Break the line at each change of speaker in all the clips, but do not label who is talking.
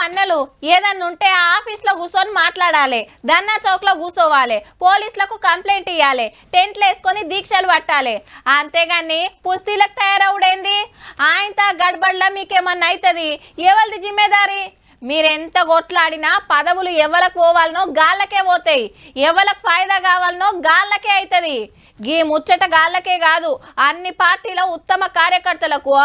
అన్నలు ఏదన్నా ఉంటే ఆ ఆఫీస్లో కూర్చొని మాట్లాడాలి, ధర్నా చౌక్లో కూర్చోవాలి, పోలీసులకు కంప్లైంట్ ఇవ్వాలి, టెంట్లు వేసుకొని దీక్షలు పట్టాలి. అంతేగాని పుస్తీలకు తయారవుడేంది? ఆయనతో గడబడ్లా మీకేమన్నా అవుతుంది? ఎవరిది జిమ్మేదారి? మీరెంత కొట్లాడినా పదవులు ఎవరికి పోవాలనో గాళ్ళకే పోతాయి, ఎవరికి ఫాయిదా కావాలనో గాళ్ళకే అవుతుంది. గీ ముచ్చట గాళ్ళకే కాదు, అన్ని పార్టీల ఉత్తమ కార్యకర్తలకు.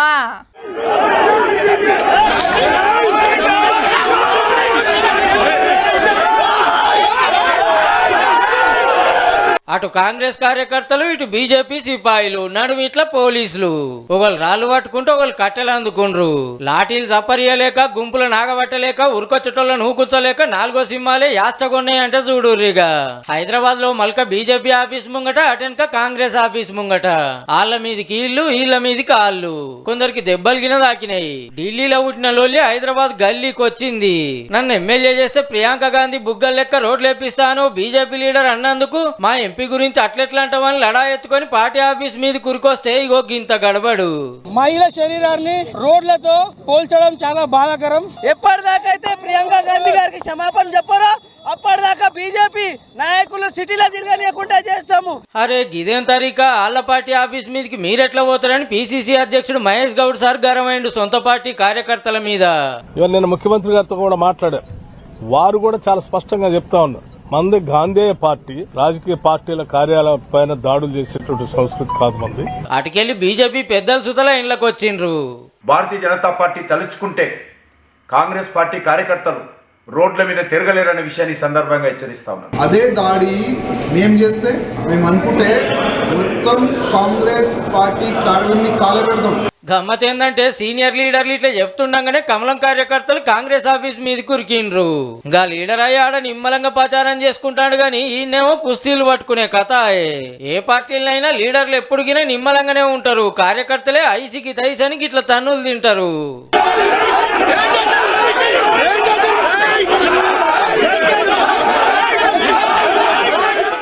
అటు కాంగ్రెస్ కార్యకర్తలు, ఇటు బీజేపీ సిపాయిలు, నడుము ఇట్లా పోలీసులు. ఒకళ్ళు రాళ్ళు పట్టుకుంటూ ఒకళ్ళు కట్టెలు అందుకుండ్రు. లాఠీలు చప్పరియలేక, గుంపులు నాగబట్టలేక, ఉరుకొచ్చటోళ్ళను ఊకుచ్చలేక 4గో సింహాలే యాష్టగొన్నాయంటే చూడుర్రిగా. హైదరాబాద్ లో మల్క బీజేపీ ఆఫీస్ ముంగట, అటెనక కాంగ్రెస్ ఆఫీస్ ముంగట. వాళ్ళ మీదికి ఇల్లు, వీళ్ళ మీదికి కాళ్ళు. కొందరికి దెబ్బలు గిన తాకినాయి. ఢిల్లీలో పుట్టిన లోల్లి హైదరాబాద్ గల్లీకి వచ్చింది. నన్ను ఎమ్మెల్యే చేస్తే ప్రియాంక గాంధీ బుగ్గలు లెక్క రోడ్లు వేపిస్తాను బీజేపీ లీడర్ అన్నందుకు మా ఎంపీ గురించి అట్లెట్లాంటామని లడా ఎత్తుకొని పార్టీ ఆఫీస్ మీద కురికొస్తే ఇగో గింత గడబడు.
మహిళ శరీరాన్ని రోడ్లతో పోల్చడం చాలా బాధాకరం.
ఎప్పటిదాకా అయితే ప్రియాంక గాంధీ గారికి క్షమాపణ చెప్పారో అప్పటిదాకా బీజేపీ నాయకులు సిటీలో తిరగనీయకుండా చేస్తాము.
అరే గిదేం తరీకా? వాళ్ళ పార్టీ ఆఫీస్ మీదకి మీరెట్లా పోతారని పిసిసి అధ్యక్షుడు మహేష్ గౌడ్ సార్ గరమైండు సొంత పార్టీ కార్యకర్తల మీద.
ఇవాళ నేను ముఖ్యమంత్రి గారితో కూడా మాట్లాడారు. వారు కూడా చాలా స్పష్టంగా చెప్తా ఉన్నారు, మంది గాంధేయ పార్టీ రాజకీయ పార్టీల కార్యాలయం పైన దాడులు చేసేటువంటి సంస్కృతి కాదు మంది.
అటుకెళ్లి బీజేపీ పెద్దల సుతల ఇండ్లకు వచ్చిండ్రు.
భారతీయ జనతా పార్టీ తలుచుకుంటే కాంగ్రెస్ పార్టీ కార్యకర్తలు రోడ్ల మీద తిరగలేరనే విషయాన్ని సందర్భంగా హెచ్చరిస్తా ఉన్నాం.
అదే దాడి మేము చేస్తే మేము అనుకుంటే మొత్తం కాంగ్రెస్ పార్టీ కార్యాలయాన్ని కాలబెడతాం.
గమ్మత్ ఏందంటే సీనియర్ లీడర్లు ఇట్లా చెప్తుండగానే కమలం కార్యకర్తలు కాంగ్రెస్ ఆఫీస్ మీద కురికిండ్రు. ఇంకా లీడర్ అయ్యాడ నిమ్మలంగా ప్రచారం చేసుకుంటాడు గాని ఈయనేమో పుస్తీలు పట్టుకునే కథ. ఏ పార్టీలైనా లీడర్లు ఎప్పుడుగినా నిమ్మలంగానే ఉంటారు, కార్యకర్తలే ఐసికి తైసనికి ఇట్లా తన్నులు తింటారు.